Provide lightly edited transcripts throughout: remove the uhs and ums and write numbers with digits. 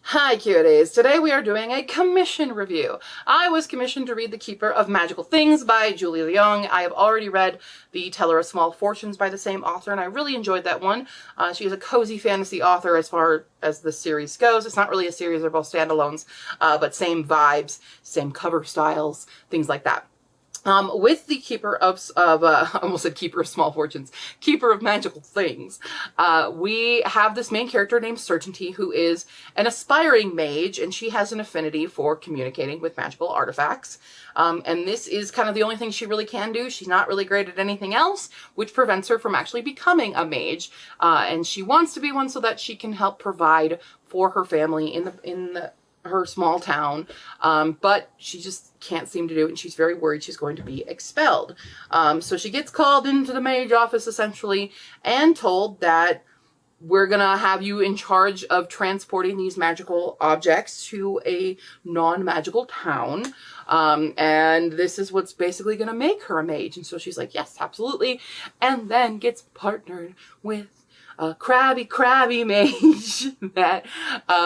Hi cuties! Today we are doing a commission review. I was commissioned to read The Keeper of Magical Things by Julie Leong. I have already read The Teller of Small Fortunes by the same author, and I really enjoyed that one. She is a cozy fantasy author as far as the series goes. It's not really a series, they're both standalones, but same vibes, same cover styles, things like that. With the Keeper of I almost said Keeper of Small Fortunes, Keeper of Magical Things, we have this main character named Certainty, who is an aspiring mage, and she has an affinity for communicating with magical artifacts. And this is kind of the only thing she really can do. She's not really great at anything else, which prevents her from actually becoming a mage. And she wants to be one so that she can help provide for her family in her small town, but she just can't seem to do it, and she's very worried she's going to be expelled. So she gets called into the mage office, essentially, and told that we're gonna have you in charge of transporting these magical objects to a non-magical town, and this is what's basically gonna make her a mage. And so she's like, yes, absolutely, and then gets partnered with a crabby mage that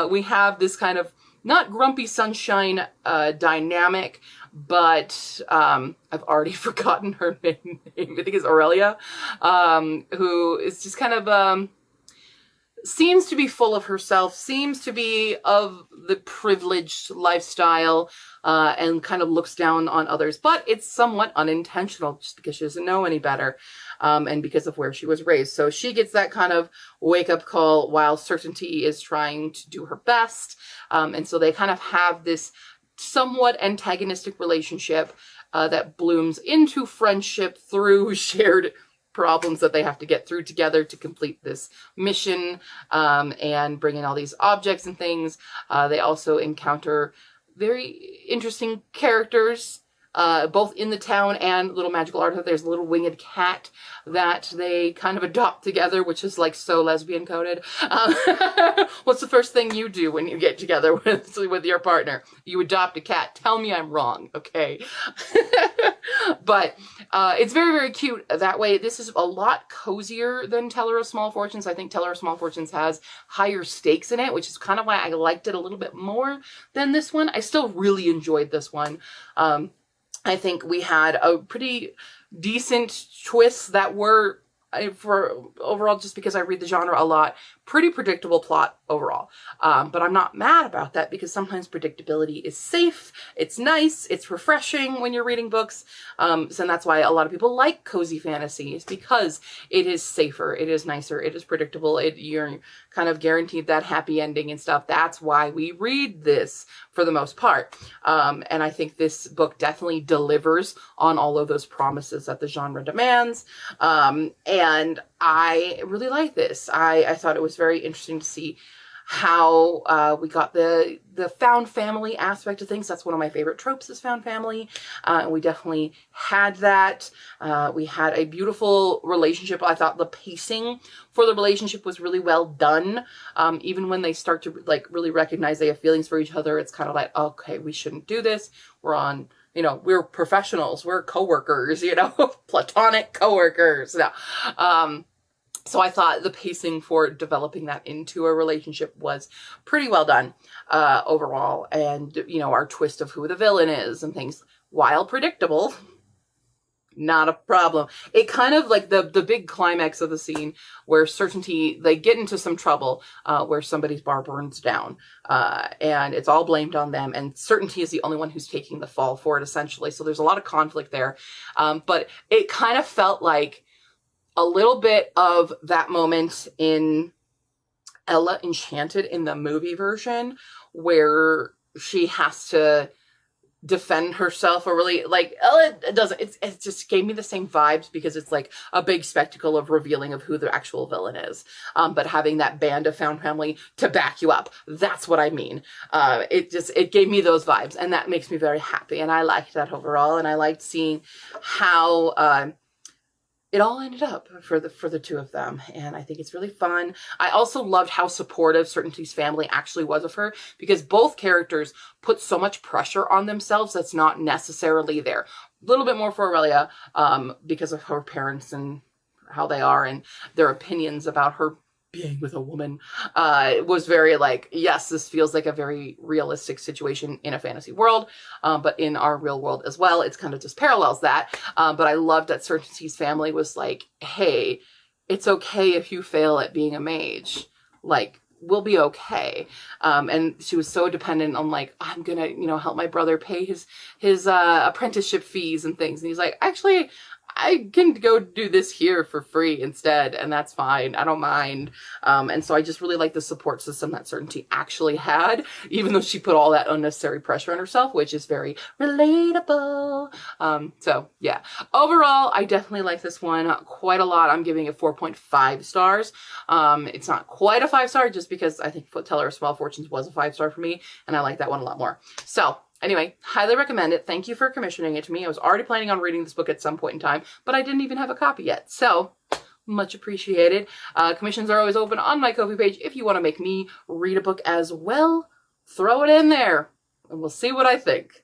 we have this kind of not grumpy sunshine dynamic, but I've already forgotten her name. I think it's Aurelia, who is just kind of seems to be full of herself, seems to be of the privileged lifestyle, and kind of looks down on others, but it's somewhat unintentional just because she doesn't know any better, and because of where she was raised. So she gets that kind of wake-up call while Certainty is trying to do her best, and so they kind of have this somewhat antagonistic relationship that blooms into friendship through shared problems that they have to get through together to complete this mission, and bring in all these objects and things. They also encounter very interesting characters, both in the town and little magical art. There's a little winged cat that they kind of adopt together, which is like so lesbian coded. What's the first thing you do when you get together with your partner? You adopt a cat. Tell me I'm wrong, okay? But it's very, very cute that way. This is a lot cozier than Teller of Small Fortunes. I think Teller of Small Fortunes has higher stakes in it, which is kind of why I liked it a little bit more than this one. I still really enjoyed this one. I think we had a pretty decent twists that were, for overall, just because I read the genre a lot, pretty predictable plot overall. But I'm not mad about that because sometimes predictability is safe, it's nice, it's refreshing when you're reading books. So that's why a lot of people like cozy fantasy, is because it is safer, it is nicer, it is predictable, you're kind of guaranteed that happy ending and stuff. That's why we read this for the most part. And I think this book definitely delivers on all of those promises that the genre demands. And I really like this. I thought it was very interesting to see how we got the found family aspect of things. That's one of my favorite tropes, is found family. And we definitely had that. We had a beautiful relationship. I thought the pacing for the relationship was really well done. Even when they start to like really recognize they have feelings for each other, it's kind of like, okay, we shouldn't do this. We're on, we're professionals, we're coworkers, platonic coworkers. Now, so I thought the pacing for developing that into a relationship was pretty well done overall. And, our twist of who the villain is and things, while predictable, not a problem. It kind of like the big climax of the scene where Certainty, they get into some trouble where somebody's bar burns down, and it's all blamed on them, and Certainty is the only one who's taking the fall for it, essentially. So there's a lot of conflict there. But it kind of felt like a little bit of that moment in Ella Enchanted in the movie version, where she has to defend herself, or really, like, Ella doesn't, it just gave me the same vibes because it's like a big spectacle of revealing of who the actual villain is. But having that band of found family to back you up, that's what I mean. It gave me those vibes, and that makes me very happy. And I liked that overall, and I liked seeing how, it all ended up for the two of them, and I think it's really fun. I also loved how supportive Certainty's family actually was of her, because both characters put so much pressure on themselves that's not necessarily there. A little bit more for Aurelia, because of her parents and how they are and their opinions about her being with a woman, was very like, yes, this feels like a very realistic situation in a fantasy world, but in our real world as well, it's kind of just parallels that. But I loved that Certainty's family was like, hey, it's okay if you fail at being a mage. Like, we'll be okay. And she was so dependent on like, I'm gonna, you know, help my brother pay his apprenticeship fees and things. And he's like, actually, I can go do this here for free instead, and that's fine. I don't mind. And so I just really like the support system that Certainty actually had, even though she put all that unnecessary pressure on herself, which is very relatable. So yeah, overall, I definitely like this one quite a lot. I'm giving it 4.5 stars. It's not quite a 5-star just because I think Teller of Small Fortunes was a 5-star for me, and I like that one a lot more. So anyway, highly recommend it. Thank you for commissioning it to me. I was already planning on reading this book at some point in time, but I didn't even have a copy yet. So much appreciated. Commissions are always open on my Ko-fi page. If you want to make me read a book as well, throw it in there and we'll see what I think.